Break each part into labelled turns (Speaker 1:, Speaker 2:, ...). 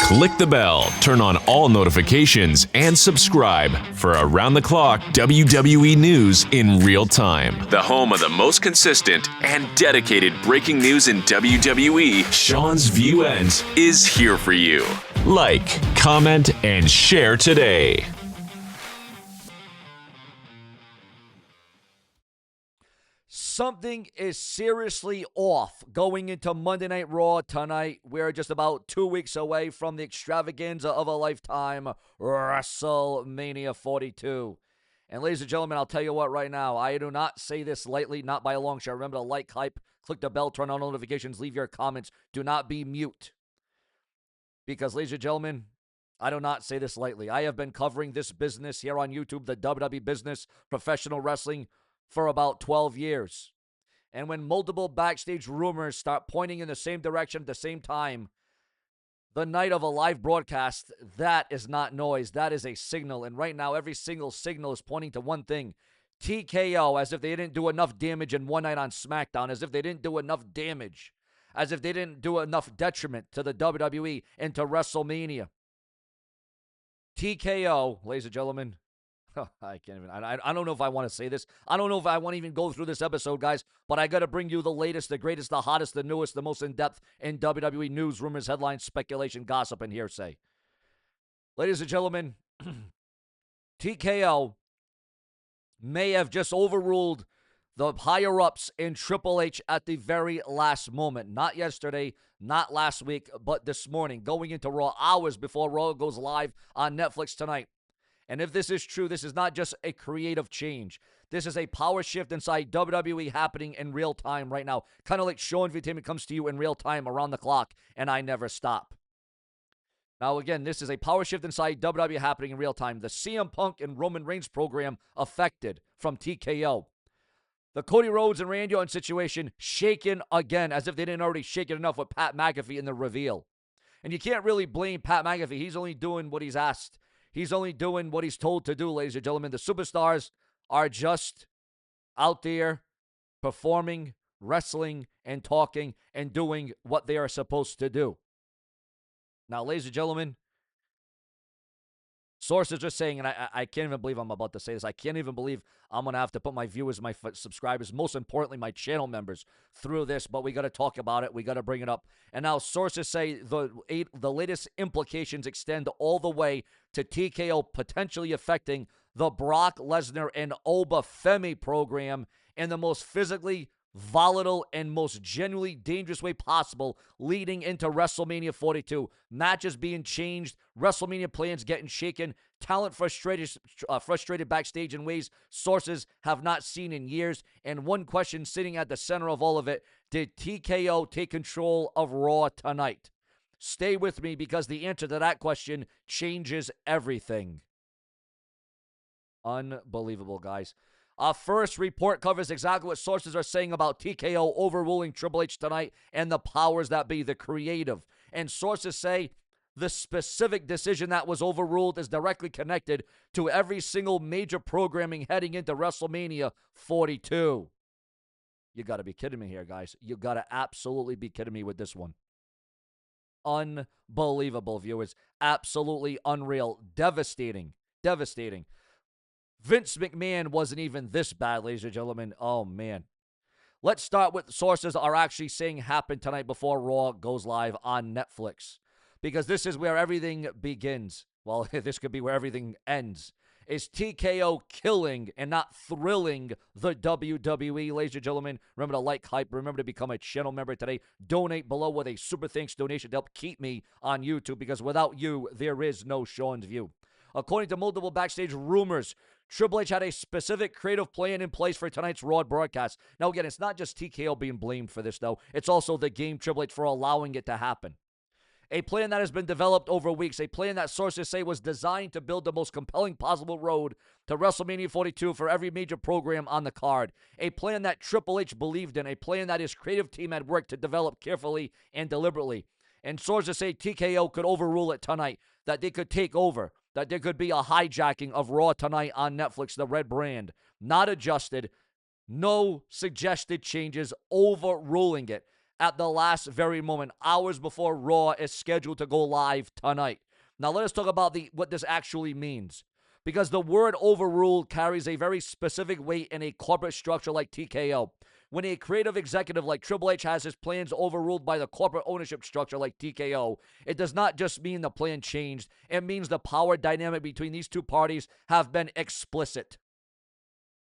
Speaker 1: Click the bell, turn on all notifications, and subscribe for around-the-clock WWE news in real time. The home of the most consistent and dedicated breaking news in WWE, SeanzViewEnt, is here for you. Like, comment, and share today.
Speaker 2: Something is seriously off going into Monday Night Raw tonight. We're just about 2 weeks away from the extravaganza of a lifetime, WrestleMania 42. And ladies and gentlemen, I'll tell you what right now, I do not say this lightly, not by a long shot. Remember to like, hype, click the bell, turn on notifications, leave your comments. Do not be mute. Because ladies and gentlemen, I do not say this lightly. I have been covering this business here on YouTube, the WWE business, professional wrestling, for about 12 years. And when multiple backstage rumors start pointing in the same direction at the same time, the night of a live broadcast, that is not noise. That is a signal. And right now, every single signal is pointing to one thing. TKO, as if they didn't do enough damage in one night on SmackDown, as if they didn't do enough damage, as if they didn't do enough detriment to the WWE and to WrestleMania. TKO, ladies and gentlemen, I can't even, I don't know if I want to say this. I don't know if I want to even go through this episode, guys, but I got to bring you the latest, the greatest, the hottest, the newest, the most in-depth in WWE news, rumors, headlines, speculation, gossip, and hearsay. Ladies and gentlemen, TKO may have just overruled the higher-ups in Triple H at the very last moment. Not yesterday, not last week, but this morning, going into Raw, hours before Raw goes live on Netflix tonight. And if this is true, this is not just a creative change. This is a power shift inside WWE happening in real time right now. Kind of like SeanzViewEnt comes to you in real time around the clock, and I never stop. Now, again, this is a power shift inside WWE happening in real time. The CM Punk and Roman Reigns program affected from TKO. The Cody Rhodes and Randy Orton situation shaken again, as if they didn't already shake it enough with Pat McAfee in the reveal. And you can't really blame Pat McAfee. He's only doing what he's asked. He's only doing what he's told to do, ladies and gentlemen. The superstars are just out there performing, wrestling, and talking, and doing what they are supposed to do. Now, ladies and gentlemen, sources are saying, and I can't even believe I'm about to say this, I can't even believe I'm going to have to put my viewers, my subscribers, most importantly, my channel members through this, but we got to talk about it. We got to bring it up. And now sources say the latest implications extend all the way to TKO potentially affecting the Brock Lesnar and Oba Femi program in the most physically volatile and most genuinely dangerous way possible leading into WrestleMania 42. Matches being changed, WrestleMania plans getting shaken, talent frustrated backstage in ways sources have not seen in years, and one question sitting at the center of all of it: did TKO take control of Raw tonight? Stay with me, because the answer to that question changes everything. Unbelievable, guys. Our first report covers exactly what sources are saying about TKO overruling Triple H tonight and the powers that be, the creative. And sources say the specific decision that was overruled is directly connected to every single major programming heading into WrestleMania 42. You got to be kidding me here, guys. You got to absolutely be kidding me with this one. Unbelievable, viewers. Absolutely unreal. Devastating. Devastating. Vince McMahon wasn't even this bad, ladies and gentlemen. Oh, man. Let's start with sources are actually saying happened tonight before Raw goes live on Netflix. Because this is where everything begins. Well, this could be where everything ends. Is TKO killing and not thrilling the WWE, ladies and gentlemen? Remember to like, hype. Remember to become a channel member today. Donate below with a super thanks donation to help keep me on YouTube, because without you, there is no Sean's View. According to multiple backstage rumors, Triple H had a specific creative plan in place for tonight's Raw broadcast. Now, again, it's not just TKO being blamed for this, though. It's also the game Triple H for allowing it to happen. A plan that has been developed over weeks. A plan that sources say was designed to build the most compelling possible road to WrestleMania 42 for every major program on the card. A plan that Triple H believed in. A plan that his creative team had worked to develop carefully and deliberately. And sources say TKO could overrule it tonight. That they could take over. That there could be a hijacking of Raw tonight on Netflix, the red brand. Not adjusted. No suggested changes. Overruling it. at the last very moment, hours before Raw is scheduled to go live tonight. Now, let us talk about what this actually means. Because the word overruled carries a very specific weight in a corporate structure like TKO. When a creative executive like Triple H has his plans overruled by the corporate ownership structure like TKO, it does not just mean the plan changed. It means the power dynamic between these two parties have been explicit.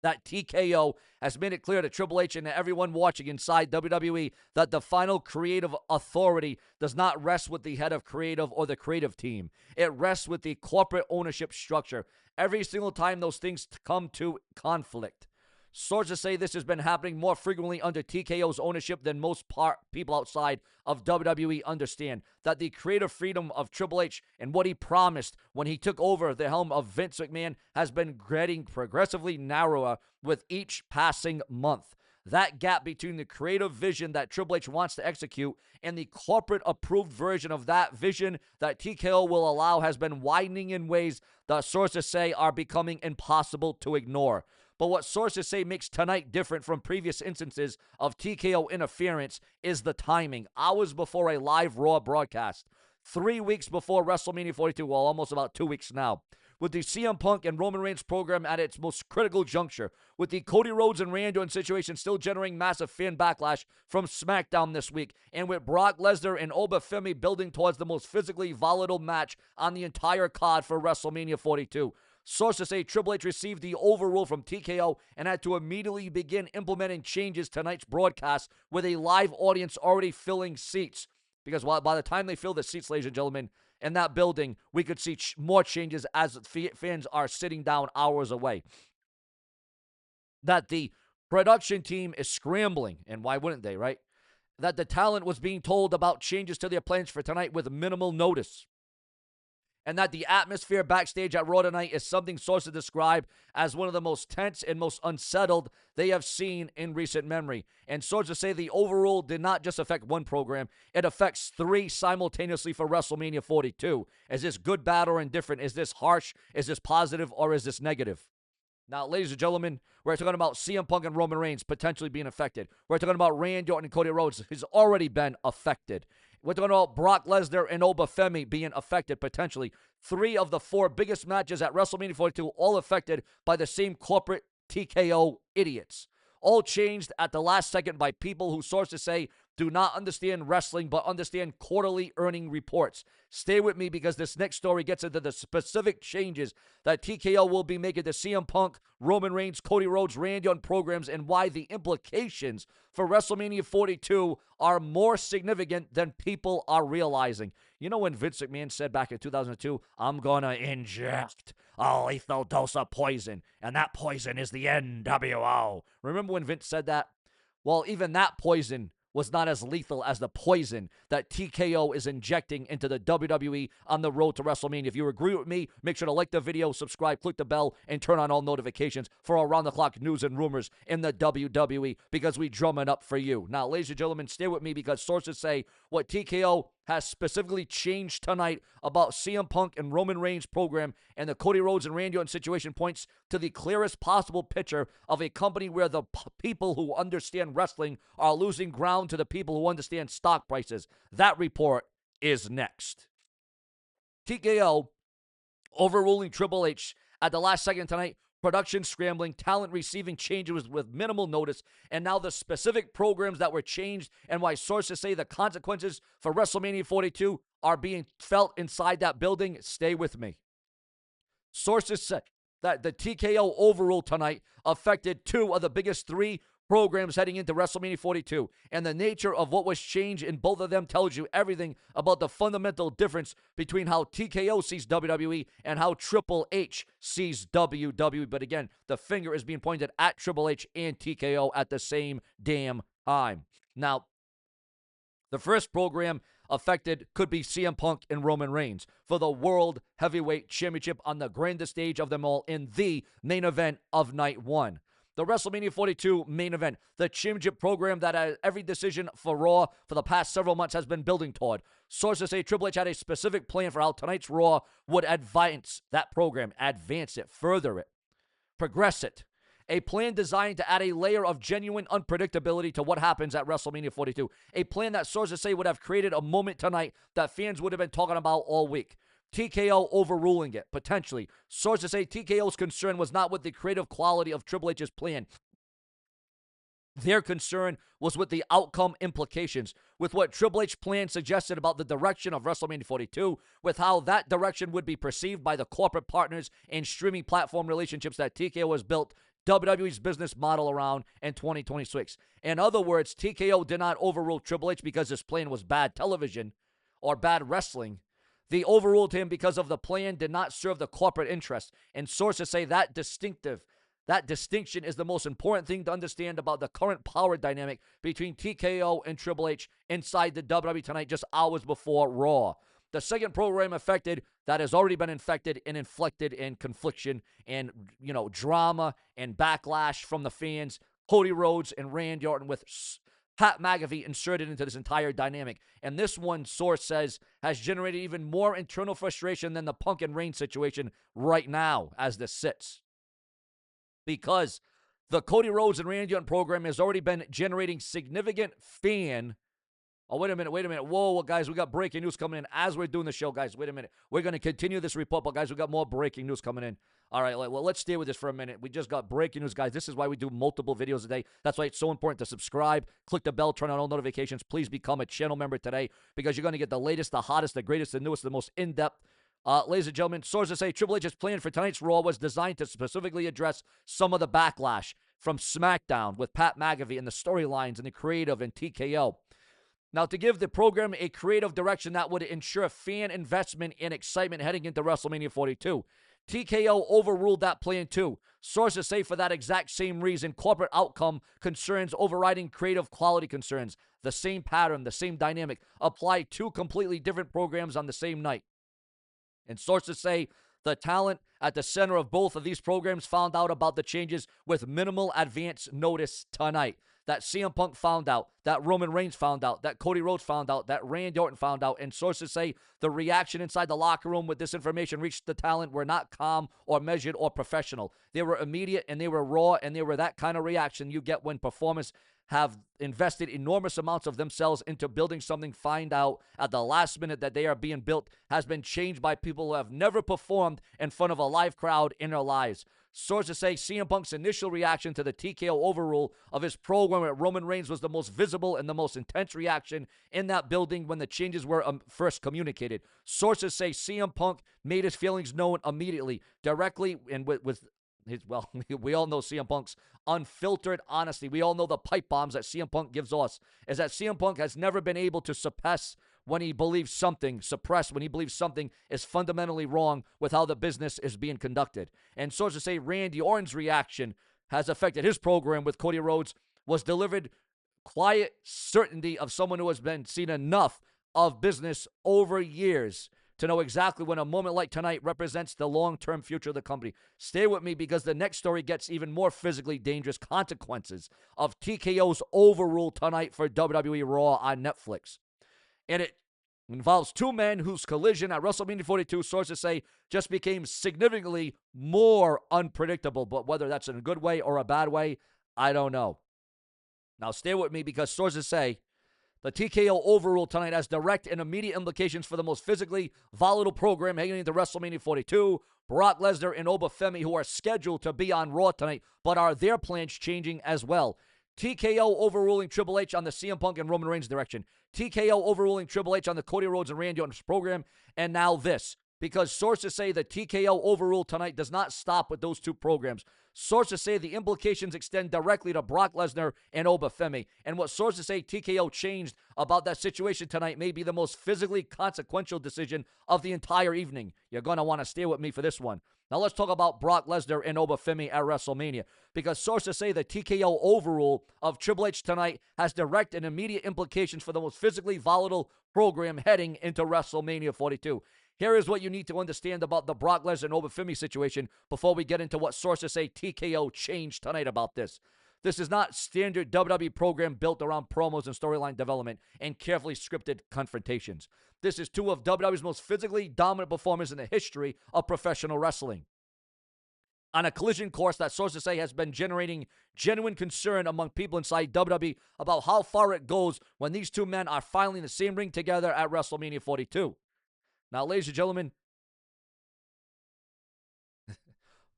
Speaker 2: That TKO has made it clear to Triple H and to everyone watching inside WWE that the final creative authority does not rest with the head of creative or the creative team. It rests with the corporate ownership structure. Every single time those things come to conflict. Sources say this has been happening more frequently under TKO's ownership than most people outside of WWE understand. That the creative freedom of Triple H and what he promised when he took over the helm of Vince McMahon has been getting progressively narrower with each passing month. That gap between the creative vision that Triple H wants to execute and the corporate approved version of that vision that TKO will allow has been widening in ways that sources say are becoming impossible to ignore. But what sources say makes tonight different from previous instances of TKO interference is the timing. Hours before a live Raw broadcast. 3 weeks before WrestleMania 42, well, almost about 2 weeks now. With the CM Punk and Roman Reigns program at its most critical juncture. With the Cody Rhodes and Randy Orton situation still generating massive fan backlash from SmackDown this week. And with Brock Lesnar and Oba Femi building towards the most physically volatile match on the entire card for WrestleMania 42. Sources say Triple H received the overrule from TKO and had to immediately begin implementing changes tonight's broadcast with a live audience already filling seats. Because by the time they fill the seats, ladies and gentlemen, in that building, we could see more changes as fans are sitting down hours away. That the production team is scrambling, and why wouldn't they, right? That the talent was being told about changes to their plans for tonight with minimal notice. And that the atmosphere backstage at Raw tonight is something sources describe as one of the most tense and most unsettled they have seen in recent memory. And sources say the overrule did not just affect one program, it affects 3 simultaneously for WrestleMania 42. Is this good, bad, or indifferent? Is this harsh? Is this positive, or is this negative? Now, ladies and gentlemen, we're talking about CM Punk and Roman Reigns potentially being affected. We're talking about Randy Orton and Cody Rhodes, who's already been affected. We're talking about Brock Lesnar and Oba Femi being affected potentially. 3 of the 4 biggest matches at WrestleMania 42 all affected by the same corporate TKO idiots. All changed at the last second by people who sources say do not understand wrestling but understand quarterly earning reports. Stay with me because this next story gets into the specific changes that TKO will be making to CM Punk, Roman Reigns, Cody Rhodes, Randy Orton programs and why the implications for WrestleMania 42 are more significant than people are realizing. You know when Vince McMahon said back in 2002, I'm gonna inject a lethal dose of poison, and that poison is the NWO. Remember when Vince said that? Well, even that poison was not as lethal as the poison that TKO is injecting into the WWE on the road to WrestleMania. If you agree with me, make sure to like the video, subscribe, click the bell, and turn on all notifications for around-the-clock news and rumors in the WWE because we drum it up for you. Now, ladies and gentlemen, stay with me because sources say what TKO has specifically changed tonight about CM Punk and Roman Reigns' program and the Cody Rhodes and Randy Orton situation points to the clearest possible picture of a company where the people who understand wrestling are losing ground to the people who understand stock prices. That report is next. TKO overruling Triple H at the last second tonight. Production scrambling, talent receiving changes with minimal notice, and now the specific programs that were changed and why sources say the consequences for WrestleMania 42 are being felt inside that building. Stay with me. Sources say that the TKO overrule tonight affected 2 of the biggest 3 programs heading into WrestleMania 42, and the nature of what was changed in both of them tells you everything about the fundamental difference between how TKO sees WWE and how Triple H sees WWE. But again, the finger is being pointed at Triple H and TKO at the same damn time. Now, the first program affected could be CM Punk and Roman Reigns for the World Heavyweight Championship on the grandest stage of them all in the main event of Night 1. The WrestleMania 42 main event, the championship program that every decision for Raw for the past several months has been building toward. Sources say Triple H had a specific plan for how tonight's Raw would advance that program, advance it, further it, progress it. A plan designed to add a layer of genuine unpredictability to what happens at WrestleMania 42. A plan that sources say would have created a moment tonight that fans would have been talking about all week. TKO overruling it, potentially. Sources say TKO's concern was not with the creative quality of Triple H's plan. Their concern was with the outcome implications, with what Triple H plan suggested about the direction of WrestleMania 42, with how that direction would be perceived by the corporate partners and streaming platform relationships that TKO has built WWE's business model around in 2026. In other words, TKO did not overrule Triple H because his plan was bad television or bad wrestling. They overruled him because of the plan did not serve the corporate interest. And sources say that distinction is the most important thing to understand about the current power dynamic between TKO and Triple H inside the WWE tonight just hours before Raw. The second program affected that has already been infected and inflicted in confliction and, drama and backlash from the fans. Cody Rhodes and Randy Orton with Pat McAfee inserted into this entire dynamic. And this one, source says, has generated even more internal frustration than the Punk and Reigns situation right now as this sits. Because the Cody Rhodes and Randy Orton program has already been generating significant fan. Oh, wait a minute. Whoa, guys, we got breaking news coming in as we're doing the show, guys. Wait a minute. We're going to continue this report, but guys, we got more breaking news coming in. All right, well, let's stay with this for a minute. We just got breaking news, guys. This is why we do multiple videos a day. That's why it's so important to subscribe, click the bell, turn on all notifications. Please become a channel member today because you're going to get the latest, the hottest, the greatest, the newest, the most in-depth. Ladies and gentlemen, sources say Triple H's plan for tonight's Raw was designed to specifically address some of the backlash from SmackDown with Pat McAfee and the storylines and the creative and TKO. Now, to give the program a creative direction that would ensure fan investment and excitement heading into WrestleMania 42. TKO overruled that plan too. Sources say for that exact same reason, corporate outcome concerns overriding creative quality concerns. The same pattern, the same dynamic, apply two completely different programs on the same night. And sources say the talent at the center of both of these programs found out about the changes with minimal advance notice tonight. That CM Punk found out, that Roman Reigns found out, that Cody Rhodes found out, that Randy Orton found out, and sources say the reaction inside the locker room with this information reached the talent were not calm or measured or professional. They were immediate and they were raw, and they were that kind of reaction you get when performers have invested enormous amounts of themselves into building something, find out at the last minute that they are being built has been changed by people who have never performed in front of a live crowd in their lives. Sources say CM Punk's initial reaction to the TKO overrule of his program at Roman Reigns was the most visible and the most intense reaction in that building when the changes were first communicated. Sources say CM Punk made his feelings known immediately, directly, and with we all know CM Punk's unfiltered honesty. We all know the pipe bombs that CM Punk gives us is that CM Punk has never been able to suppress when he believes something is fundamentally wrong with how the business is being conducted. And sources say Randy Orton's reaction has affected his program with Cody Rhodes was delivered quiet certainty of someone who has been seen enough of business over years to know exactly when a moment like tonight represents the long-term future of the company. Stay with me because the next story gets even more physically dangerous consequences of TKO's overrule tonight for WWE RAW on Netflix. And it involves two men whose collision at WrestleMania 42, sources say, just became significantly more unpredictable. But whether that's in a good way or a bad way, I don't know. Now stay with me because sources say the TKO overrule tonight has direct and immediate implications for the most physically volatile program heading into WrestleMania 42. Brock Lesnar and Oba Femi, who are scheduled to be on Raw tonight, but are their plans changing as well? TKO overruling Triple H on the CM Punk and Roman Reigns direction. TKO overruling Triple H on the Cody Rhodes and Randy Orton's program. And now this, because sources say the TKO overrule tonight does not stop with those two programs. Sources say the implications extend directly to Brock Lesnar and Oba Femi. And what sources say TKO changed about that situation tonight may be the most physically consequential decision of the entire evening. You're going to want to stay with me for this one. Now let's talk about Brock Lesnar and Oba Femi at WrestleMania, because sources say the TKO overrule of Triple H tonight has direct and immediate implications for the most physically volatile program heading into WrestleMania 42. Here is what you need to understand about the Brock Lesnar and Oba Femi situation before we get into what sources say TKO changed tonight about this. This is not standard WWE program built around promos and storyline development and carefully scripted confrontations. This is two of WWE's most physically dominant performers in the history of professional wrestling. on a collision course that sources say has been generating genuine concern among people inside WWE about how far it goes when these two men are finally in the same ring together at WrestleMania 42. Now, ladies and gentlemen,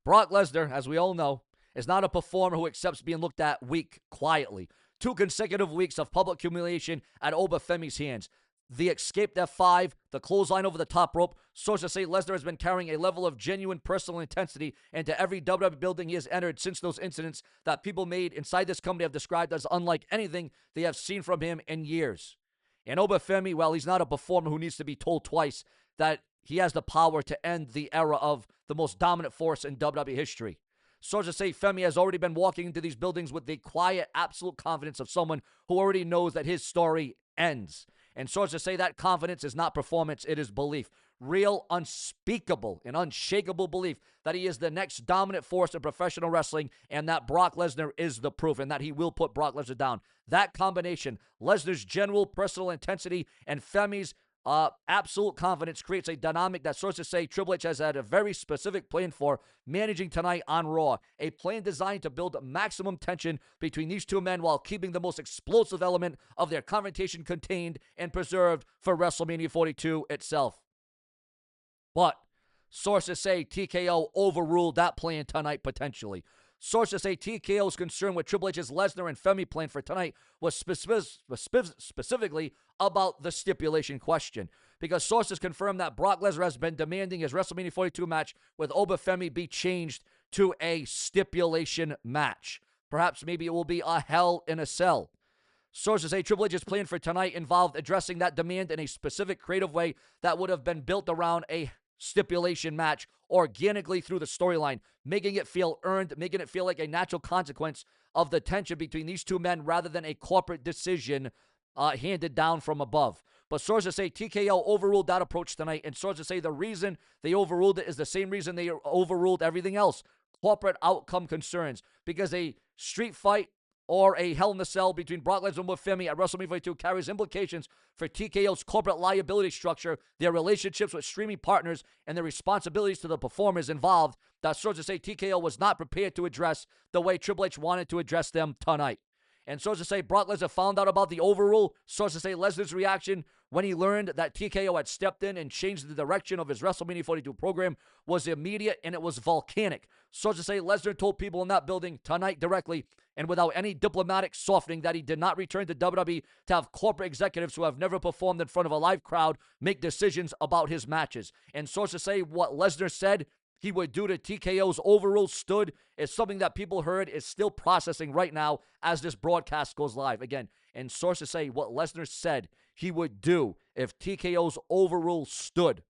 Speaker 2: Brock Lesnar, as we all know, is not a performer who accepts being looked at weak quietly. 2 consecutive weeks of public humiliation at Oba Femi's hands. The escaped F5, the clothesline over the top rope. Sources say Lesnar has been carrying a level of genuine personal intensity into every WWE building he has entered since those incidents that people made inside this company have described as unlike anything they have seen from him in years. And Oba Femi, well, he's not a performer who needs to be told twice that he has the power to end the era of the most dominant force in WWE history. Sources say Femi has already been walking into these buildings with the quiet, absolute confidence of someone who already knows that his story ends. And sources say that confidence is not performance, it is belief. Real, unspeakable, and unshakable belief that he is the next dominant force in professional wrestling and that Brock Lesnar is the proof and that he will put Brock Lesnar down. That combination, Lesnar's general personal intensity and Femi's absolute confidence, creates a dynamic that sources say Triple H has had a very specific plan for managing tonight on Raw. A plan designed to build maximum tension between these two men while keeping the most explosive element of their confrontation contained and preserved for WrestleMania 42 itself. But sources say TKO overruled that plan tonight potentially. Sources say TKO's concern with Triple H's Lesnar and Femi plan for tonight was specifically about the stipulation question, because sources confirm that Brock Lesnar has been demanding his WrestleMania 42 match with Oba Femi be changed to a stipulation match. Perhaps maybe it will be a Hell in a Cell. Sources say Triple H's plan for tonight involved addressing that demand in a specific creative way that would have been built around a stipulation match organically through the storyline, making it feel earned, making it feel like a natural consequence of the tension between these two men rather than a corporate decision handed down from above. But sources say TKO overruled that approach tonight, and sources say the reason they overruled it is the same reason they overruled everything else: corporate outcome concerns. Because a street fight or a Hell in a Cell between Brock Lesnar and Oba Femi at WrestleMania 42 carries implications for TKO's corporate liability structure, their relationships with streaming partners, and their responsibilities to the performers involved, that sources say TKO was not prepared to address the way Triple H wanted to address them tonight. And sources say Brock Lesnar found out about the overrule. Sources say Lesnar's reaction when he learned that TKO had stepped in and changed the direction of his WrestleMania 42 program was immediate, and it was volcanic. Sources say Lesnar told people in that building tonight directly and without any diplomatic softening that he did not return to WWE to have corporate executives who have never performed in front of a live crowd make decisions about his matches. And sources say what Lesnar said he would do to TKO's overrule stood is something that people heard is still processing right now as this broadcast goes live. Again, and sources say what Lesnar said he would do if TKO's overrule stood.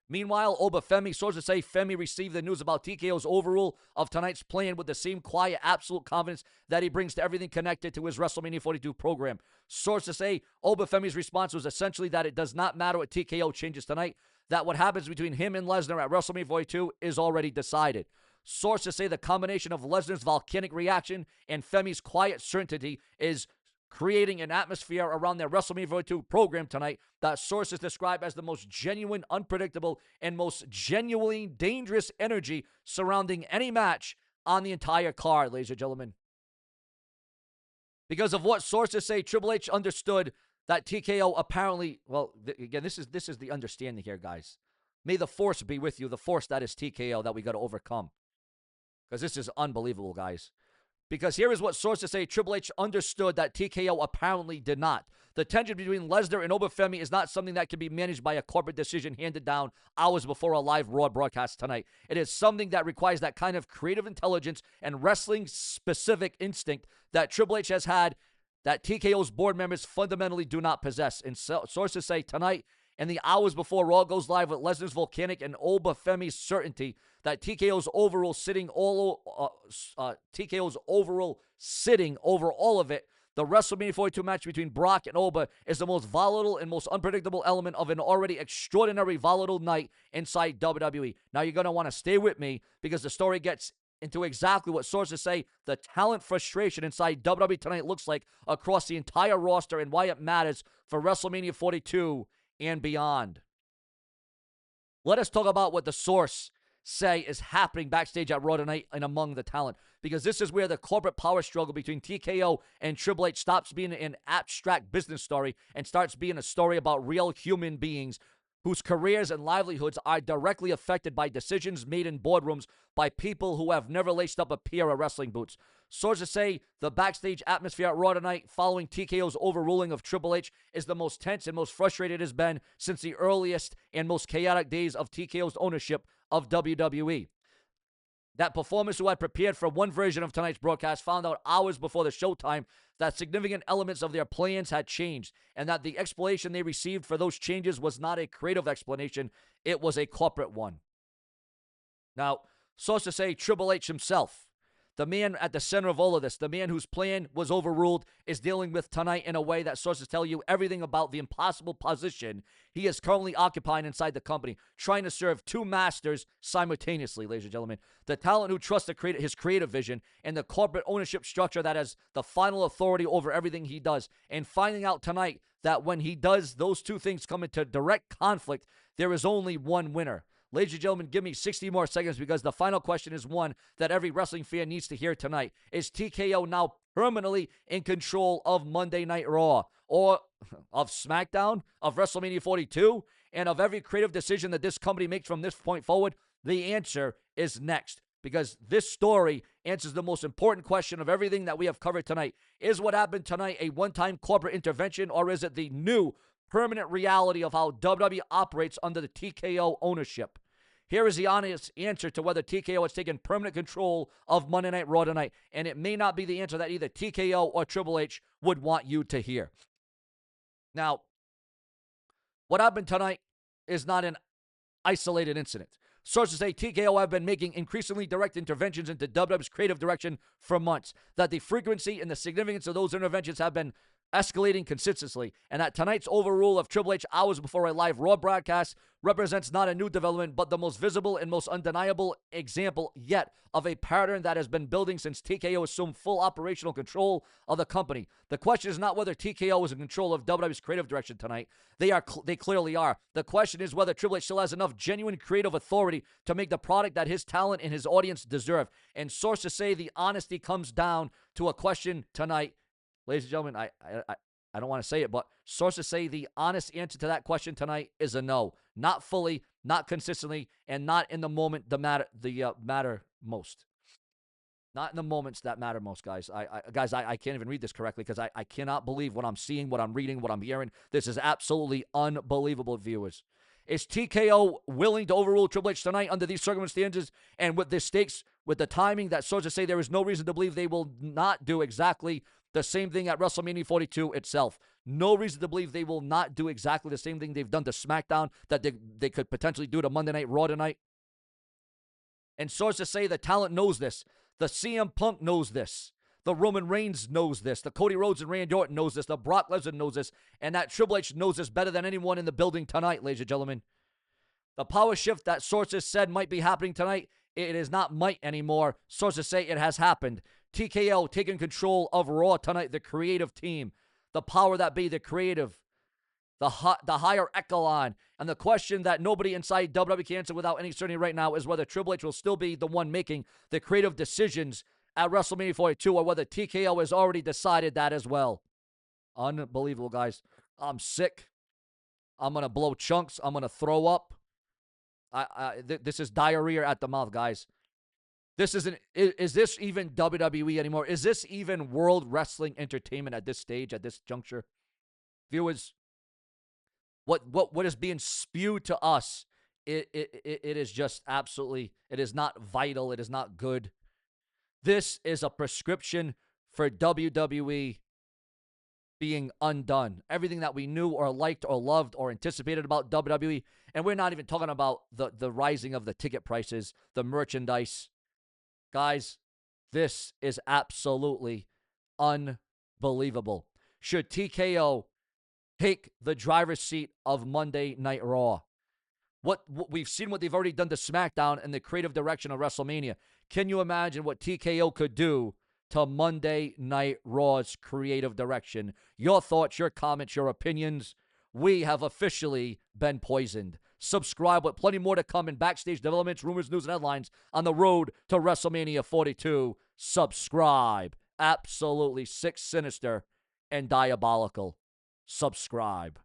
Speaker 2: Meanwhile, Oba Femi, sources say Femi received the news about TKO's overrule of tonight's plan with the same quiet, absolute confidence that he brings to everything connected to his WrestleMania 42 program. Sources say Oba Femi's response was essentially that it does not matter what TKO changes tonight, that what happens between him and Lesnar at WrestleMania 42 is already decided. Sources say the combination of Lesnar's volcanic reaction and Femi's quiet certainty is creating an atmosphere around their WrestleMania 42 program tonight that sources describe as the most genuine, unpredictable, and most genuinely dangerous energy surrounding any match on the entire card, ladies and gentlemen. Because of what sources say, Triple H understood that TKO apparently, well, again, this is the understanding here, guys. May the force be with you, the force that is TKO that we got to overcome. Because this is unbelievable, guys. Because here is what sources say Triple H understood that TKO apparently did not. The tension between Lesnar and Oba Femi is not something that can be managed by a corporate decision handed down hours before a live Raw broadcast tonight. It is something that requires that kind of creative intelligence and wrestling-specific instinct that Triple H has had that TKO's board members fundamentally do not possess. And sources say tonight, in the hours before Raw goes live, with Lesnar's volcanic and Oba Femi's certainty that TKO's overall sitting over all of it, the WrestleMania 42 match between Brock and Oba is the most volatile and most unpredictable element of an already extraordinary volatile night inside WWE. Now you're going to want to stay with me because the story gets into exactly what sources say the talent frustration inside WWE tonight looks like across the entire roster and why it matters for WrestleMania 42 and beyond. Let us talk about what the source say is happening backstage at Raw tonight and among the talent, because this is where the corporate power struggle between TKO and Triple H stops being an abstract business story and starts being a story about real human beings whose careers and livelihoods are directly affected by decisions made in boardrooms by people who have never laced up a pair of wrestling boots. Sources say the backstage atmosphere at Raw tonight following TKO's overruling of Triple H is the most tense and most frustrated it has been since the earliest and most chaotic days of TKO's ownership of WWE. That performers who had prepared for one version of tonight's broadcast found out hours before the showtime that significant elements of their plans had changed, and that the explanation they received for those changes was not a creative explanation, it was a corporate one. Now, sources say Triple H himself, the man at the center of all of this, the man whose plan was overruled, is dealing with tonight in a way that sources tell you everything about the impossible position he is currently occupying inside the company, trying to serve two masters simultaneously, ladies and gentlemen. The talent who trusts his creative vision and the corporate ownership structure that has the final authority over everything he does. And finding out tonight that when he does, those two things come into direct conflict, there is only one winner. Ladies and gentlemen, give me 60 more seconds because the final question is one that every wrestling fan needs to hear tonight. Is TKO now permanently in control of Monday Night Raw, or of SmackDown, of WrestleMania 42, and of every creative decision that this company makes from this point forward? The answer is next, because this story answers the most important question of everything that we have covered tonight. Is what happened tonight a one-time corporate intervention, or is it the new permanent reality of how WWE operates under the TKO ownership? Here is the honest answer to whether TKO has taken permanent control of Monday Night Raw tonight, and it may not be the answer that either TKO or Triple H would want you to hear. Now, what happened tonight is not an isolated incident. Sources say TKO have been making increasingly direct interventions into WWE's creative direction for months, that the frequency and the significance of those interventions have been escalating consistently, and that tonight's overrule of Triple H hours before a live Raw broadcast represents not a new development, but the most visible and most undeniable example yet of a pattern that has been building since TKO assumed full operational control of the company. The question is not whether TKO is in control of WWE's creative direction tonight. They clearly are. The question is whether Triple H still has enough genuine creative authority to make the product that his talent and his audience deserve. And sources say the honesty comes down to a question tonight. Ladies and gentlemen, I don't want to say it, but sources say the honest answer to that question tonight is a no. Not fully, not consistently, and not in the moment matter most. Not in the moments that matter most, guys. I can't even read this correctly because I cannot believe what I'm seeing, what I'm reading, what I'm hearing. This is absolutely unbelievable, viewers. Is TKO willing to overrule Triple H tonight under these circumstances and with the stakes, with the timing that sources say there is no reason to believe they will not do exactly the same thing at WrestleMania 42 itself? No reason to believe they will not do exactly the same thing they've done to SmackDown that they could potentially do to Monday Night Raw tonight. And sources say the talent knows this. The CM Punk knows this. The Roman Reigns knows this. The Cody Rhodes and Randy Orton knows this. The Brock Lesnar knows this. And that Triple H knows this better than anyone in the building tonight, ladies and gentlemen. The power shift that sources said might be happening tonight, it is not might anymore. Sources say it has happened. TKO taking control of Raw tonight, the creative team, the power that be, the creative, the higher echelon. And the question that nobody inside WWE can answer without any certainty right now is whether Triple H will still be the one making the creative decisions at WrestleMania 42, or whether TKO has already decided that as well. Unbelievable, guys. I'm sick. I'm going to blow chunks. I'm going to throw up. This is diarrhea at the mouth, guys. Is this even WWE anymore? Is this even World Wrestling Entertainment at this stage, at this juncture? Viewers, what is being spewed to us, it is just absolutely, it is not vital. It is not good. This is a prescription for WWE being undone. Everything that we knew or liked or loved or anticipated about WWE, and we're not even talking about the rising of the ticket prices, the merchandise. Guys, this is absolutely unbelievable. Should TKO take the driver's seat of Monday Night Raw? What we've seen what they've already done to SmackDown and the creative direction of WrestleMania. Can you imagine what TKO could do to Monday Night Raw's creative direction? Your thoughts, your comments, your opinions. We have officially been poisoned. Subscribe with plenty more to come in backstage developments, rumors, news, and headlines on the road to WrestleMania 42. Subscribe. Absolutely sick, sinister, and diabolical. Subscribe.